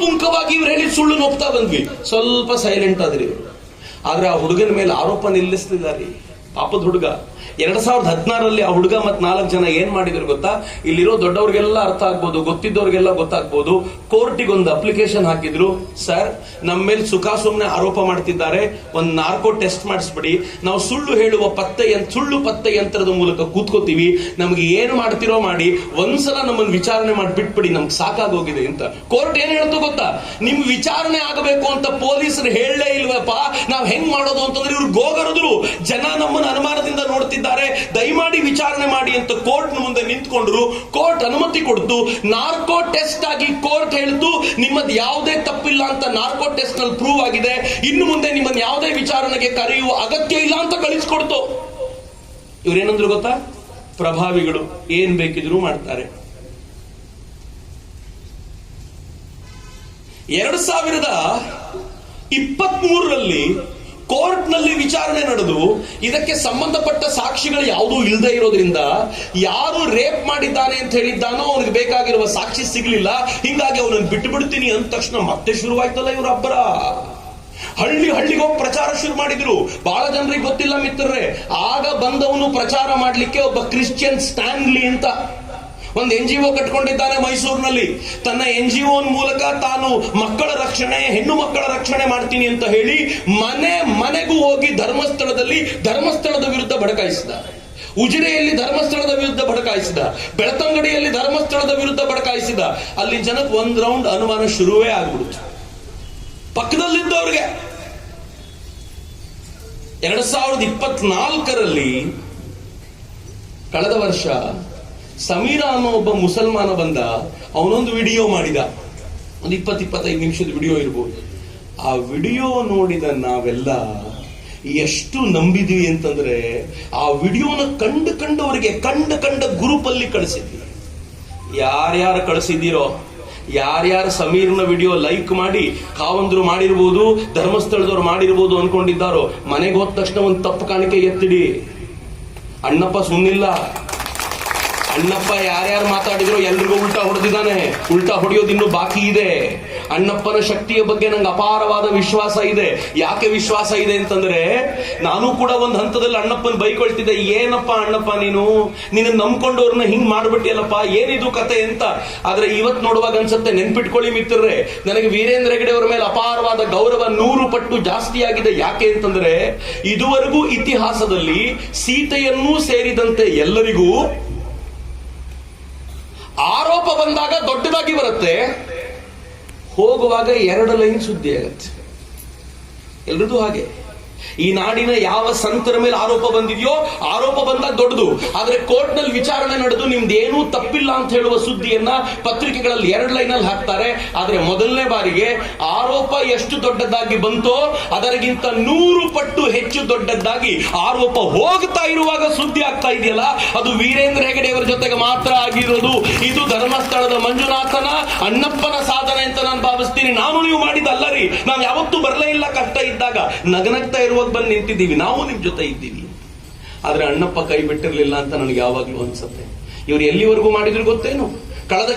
ಪುಂಖವಾಗಿ ಇವ್ರು ಹೇಳಿ ಸುಳ್ಳು ಒಪ್ತಾ ಬಂದ್ವಿ. ಸ್ವಲ್ಪ ಸೈಲೆಂಟ್ ಆದ್ರಿ ಇವರು. ಆದ್ರೆ ಆ ಹುಡುಗನ ಮೇಲೆ ಆರೋಪ ನಿಲ್ಲಿಸ್ತಿದ್ದಾರೆ. ಪಾಪದ ಹುಡುಗ. 2016ರಲ್ಲಿ ಆ ಹುಡುಗ ಮತ್ 4 ಜನ ಏನ್ ಮಾಡಿದ್ರು ಗೊತ್ತಾ? ಇಲ್ಲಿರೋ ದೊಡ್ಡವ್ರಿಗೆಲ್ಲ ಅರ್ಥ ಆಗ್ಬೋದು, ಗೊತ್ತಿದ್ದವ್ರಿಗೆಲ್ಲ ಗೊತ್ತಾಗ್ಬೋದು. ಕೋರ್ಟಿಗೆ ಒಂದು ಅಪ್ಲಿಕೇಶನ್ ಹಾಕಿದ್ರು. ಸರ್, ನಮ್ಮ ಮೇಲೆ ಸುಮ್ನೆ ಆರೋಪ ಮಾಡ್ತಿದ್ದಾರೆ, ಒಂದು ನಾರ್ಕೋ ಟೆಸ್ಟ್ ಮಾಡಿಸ್ಬಿಡಿ. ನಾವು ಸುಳ್ಳು ಪತ್ತೆ ಯಂತ್ರದ ಮೂಲಕ ಕೂತ್ಕೋತೀವಿ. ನಮ್ಗೆ ಏನ್ ಮಾಡ್ತಿರೋ ಮಾಡಿ, ಒಂದ್ಸಲ ನಮ್ಮನ್ನು ವಿಚಾರಣೆ ಮಾಡಿ ಬಿಟ್ಬಿಡಿ, ನಮ್ಗೆ ಸಾಕಾಗೋಗಿದೆ ಅಂತ. ಕೋರ್ಟ್ ಏನ್ ಹೇಳ್ತು ಗೊತ್ತಾ? ನಿಮ್ ವಿಚಾರಣೆ ಆಗಬೇಕು ಅಂತ ಪೊಲೀಸರು ಹೇಳಲೇ ಇಲ್ವಪ್ಪ, ನಾವ್ ಹೆಂಗ್ ಮಾಡೋದು ಅಂತಂದ್ರೆ ಇವ್ರು ಗೋಗರದ್ರು. ಜನ ನಮ್ಮನ್ನು ಅನುಮಾನದಿಂದ ನೋಡ್ತಿದ್ದಾರೆ, ದಯಮಾಡಿ ವಿಚಾರಣೆ ಮಾಡಿ ಅಂತ ಕೋರ್ಟ್ ಮುಂದೆ ನಿಂತ್ಕೊಂಡ್ರು. ಕೋರ್ಟ್ ಅನುಮತಿ ಕೊಡ್ತು. ನಾರ್ಕೋ ಟೆಸ್ಟ್ ಆಗಿ ಕೋರ್ಟ್ ಹೇಳ್ತು ನಿಮ್ಮದ್ ಯಾವುದೇ ತಪ್ಪಿಲ್ಲ ಅಂತ. ನಾರ್ಕೋ ಟೆಸ್ಟ್ ನಲ್ಲಿ ಪ್ರೂವ್ ಆಗಿದೆ. ಇನ್ನು ಮುಂದೆ ನಿಮ್ಮನ್ನ ಯಾವುದೇ ವಿಚಾರಣೆಗೆ ಕರೆಯುವ ಅಗತ್ಯ ಇಲ್ಲ ಅಂತ ಕಳಿಸ್ಕೊಡ್ತು. ಇವ್ರೇನಂದ್ರು ಗೊತ್ತಾ? ಪ್ರಭಾವಿಗಳು ಏನ್ ಬೇಕಿದ್ರು ಮಾಡ್ತಾರೆ. 2023ರಲ್ಲಿ ಕೋರ್ಟ್ ನಲ್ಲಿ ವಿಚಾರಣೆ ನಡೆದು ಇದಕ್ಕೆ ಸಂಬಂಧಪಟ್ಟ ಸಾಕ್ಷಿಗಳು ಯಾವುದೂ ಇಲ್ಲದೆ ಇರೋದ್ರಿಂದ ಯಾರು ರೇಪ್ ಮಾಡಿದ್ದಾನೆ ಅಂತ ಹೇಳಿದ್ದಾನೋ ಅವನಿಗೆ ಬೇಕಾಗಿರುವ ಸಾಕ್ಷಿ ಸಿಗ್ಲಿಲ್ಲ. ಹಿಂಗಾಗಿ ಅವನನ್ನು ಬಿಟ್ಟು ಬಿಡ್ತೀನಿ ಅಂದ ತಕ್ಷಣ ಮತ್ತೆ ಶುರುವಾಯ್ತಲ್ಲ ಇವ್ರ ಅಬ್ಬರ. ಹಳ್ಳಿಗೆ ಹೋಗಿ ಪ್ರಚಾರ ಶುರು ಮಾಡಿದ್ರು. ಬಹಳ ಜನರಿಗೆ ಗೊತ್ತಿಲ್ಲ ಮಿತ್ರರೇ, ಆಗ ಬಂದವನು ಪ್ರಚಾರ ಮಾಡ್ಲಿಕ್ಕೆ ಒಬ್ಬ ಕ್ರಿಶ್ಚಿಯನ್ ಸ್ಟ್ಯಾನ್ಲಿ ಅಂತ ಒಂದು NGO ಕಟ್ಕೊಂಡಿದ್ದಾನೆ ಮೈಸೂರಿನಲ್ಲಿ. ತನ್ನ NGO ಮೂಲಕ ತಾನು ಮಕ್ಕಳ ರಕ್ಷಣೆ, ಹೆಣ್ಣು ಮಕ್ಕಳ ರಕ್ಷಣೆ ಮಾಡ್ತೀನಿ ಅಂತ ಹೇಳಿ ಮನೆಗೂ ಹೋಗಿ ಧರ್ಮಸ್ಥಳದ ವಿರುದ್ಧ ಬಡಕಾಯಿಸಿದ. ಉಜಿರೆಯಲ್ಲಿ ಧರ್ಮಸ್ಥಳದ ವಿರುದ್ಧ ಬಡಕಾಯಿಸಿದ. ಬೆಳತಂಗಡಿಯಲ್ಲಿ ಧರ್ಮಸ್ಥಳದ ವಿರುದ್ಧ ಬಡಕಾಯಿಸಿದ. ಅಲ್ಲಿ ಜನಕ್ಕೆ ಒಂದ್ ರೌಂಡ್ ಅನುಮಾನ ಶುರುವೇ ಆಗ್ಬಿಡುತ್ತೆ ಪಕ್ಕದಲ್ಲಿದ್ದವ್ರಿಗೆ. 2024ರಲ್ಲಿ ಕಳೆದ ವರ್ಷ ಸಮೀರ ಅನ್ನೋ ಒಬ್ಬ ಮುಸಲ್ಮಾನ ಬಂದ. ಅವನೊಂದು ವಿಡಿಯೋ ಮಾಡಿದ, ಒಂದು 20-25 ನಿಮಿಷದ ವಿಡಿಯೋ ಇರ್ಬೋದು. ಆ ವಿಡಿಯೋ ನೋಡಿದ ನಾವೆಲ್ಲ ಎಷ್ಟು ನಂಬಿದ್ವಿ ಅಂತಂದ್ರೆ, ಆ ವಿಡಿಯೋನ ಕಂಡವರಿಗೆ ಕಂಡ ಗ್ರೂಪ್ ಅಲ್ಲಿ ಕಳಿಸಿದ್ವಿ. ಯಾರ್ಯಾರು ಕಳಿಸಿದ್ದೀರೋ, ಯಾರ್ಯಾರು ಸಮೀರ್ನ ವಿಡಿಯೋ ಲೈಕ್ ಮಾಡಿ ಕಾವಂದ್ರು ಮಾಡಿರ್ಬೋದು, ಧರ್ಮಸ್ಥಳದವ್ರು ಮಾಡಿರ್ಬೋದು ಅನ್ಕೊಂಡಿದ್ದಾರೋ, ಮನೆಗೆ ಹೋದ ತಕ್ಷಣ ಒಂದು ತಪ್ಪು ಕಾಣಿಕೆ ಎತ್ತಿಡಿ. ಅಣ್ಣಪ್ಪ ಸುಮ್ಮನಿಲ್ಲ. ಅಣ್ಣಪ್ಪ ಯಾರ್ಯಾರು ಮಾತಾಡಿದ್ರು ಎಲ್ರಿಗೂ ಉಲ್ಟಾ ಹೊಡೆದಿದ್ದಾನೆ. ಉಲ್ಟಾ ಹೊಡೆಯೋದು ಇನ್ನೂ ಬಾಕಿ ಇದೆ. ಅಣ್ಣಪ್ಪನ ಶಕ್ತಿಯ ಬಗ್ಗೆ ನಂಗೆ ಅಪಾರವಾದ ವಿಶ್ವಾಸ ಇದೆ. ಯಾಕೆ ವಿಶ್ವಾಸ ಇದೆ ಅಂತಂದ್ರೆ, ನಾನು ಕೂಡ ಒಂದು ಹಂತದಲ್ಲಿ ಅಣ್ಣಪ್ಪನ ಬೈಕೊಳ್ತಿದ್ದೆ. ಏನಪ್ಪ ಅಣ್ಣಪ್ಪ ನಿನ್ನ ನಂಬ್ಕೊಂಡವ್ರನ್ನ ಹಿಂಗ್ ಮಾಡ್ಬಿಟ್ಟಿಯಲ್ಲಪ್ಪ, ಏನಿದು ಕತೆ ಅಂತ. ಆದ್ರೆ ಇವತ್ ನೋಡುವಾಗ ಅನ್ಸುತ್ತೆ, ನೆನ್ಪಿಟ್ಕೊಳ್ಳಿ ಮಿತ್ರರೇ, ನನಗೆ ವೀರೇಂದ್ರ ಹೆಗಡೆ ಅವರ ಮೇಲೆ ಅಪಾರವಾದ ಗೌರವ 100 ಪಟ್ಟು ಜಾಸ್ತಿ ಆಗಿದೆ. ಯಾಕೆ ಅಂತಂದ್ರೆ, ಇದುವರೆಗೂ ಇತಿಹಾಸದಲ್ಲಿ ಸೀತೆಯನ್ನೂ ಸೇರಿದಂತೆ ಎಲ್ಲರಿಗೂ ಆರೋಪ ಬಂದಾಗ ದೊಡ್ಡದಾಗಿ ಬರುತ್ತೆ, ಹೋಗುವಾಗ 2 ಲೈನ್ ಸುದ್ದಿ ಆಗತ್ತೆ. ಎಲ್ರದು ಹಾಗೆ. ಈ ನಾಡಿನ ಯಾವ ಸಂತರ ಮೇಲೆ ಆರೋಪ ಬಂದಿದೆಯೋ, ಆರೋಪ ಬಂದಾಗ ದೊಡ್ಡದು. ಆದ್ರೆ ಕೋರ್ಟ್ ನಲ್ಲಿ ವಿಚಾರಣೆ ನಡೆದು ನಿಮ್ದೇನೂ ತಪ್ಪಿಲ್ಲ ಅಂತ ಹೇಳುವ ಸುದ್ದಿಯನ್ನ ಪತ್ರಿಕೆಗಳಲ್ಲಿ 2 ಲೈನಲ್ಲಿ ಹಾಕ್ತಾರೆ. ಆದ್ರೆ ಮೊದಲನೇ ಬಾರಿಗೆ ಆರೋಪ ಎಷ್ಟು ದೊಡ್ಡದಾಗಿ ಬಂತೋ ಅದರಿಗಿಂತ 100 ಪಟ್ಟು ಹೆಚ್ಚು ದೊಡ್ಡದಾಗಿ ಆರೋಪ ಹೋಗ್ತಾ ಇರುವಾಗ ಸುದ್ದಿ ಆಗ್ತಾ ಇದೆಯಲ್ಲ, ಅದು ವೀರೇಂದ್ರ ಹೆಗಡೆ ಅವರ ಜೊತೆಗೆ ಮಾತ್ರ ಆಗಿರೋದು. ಇದು ಧರ್ಮಸ್ಥಳದ ಮಂಜುನಾಥನ, ಅಣ್ಣಪ್ಪನ ಸಾಧನೆ ಅಂತ ನಾನು ಭಾವಿಸ್ತೀನಿ. ನೀವು ಮಾಡಿದ್ದಲ್ಲರಿ. ನಾವು ಯಾವತ್ತೂ ಬರಲೇ ಇಲ್ಲ ಕಷ್ಟ ಇದ್ದಾಗ. ನಗನಗ್ತಾ ಇರುವಾಗ ಬಂದು ನಿಂತಿದ್ದೀವಿ, ನಾವು ನಿಮ್ ಜೊತೆ ಇದ್ದೀವಿ. ಆದ್ರೆ ಅಣ್ಣಪ್ಪ ಕೈ ಬಿಟ್ಟಿರ್ಲಿಲ್ಲ ಅಂತ ನನಗೆ ಯಾವಾಗ್ಲೂ ಅನ್ಸುತ್ತೆ. ಇವ್ರು ಎಲ್ಲಿವರೆಗೂ ಮಾಡಿದ್ರು ಗೊತ್ತೇನು? ಕಳೆದ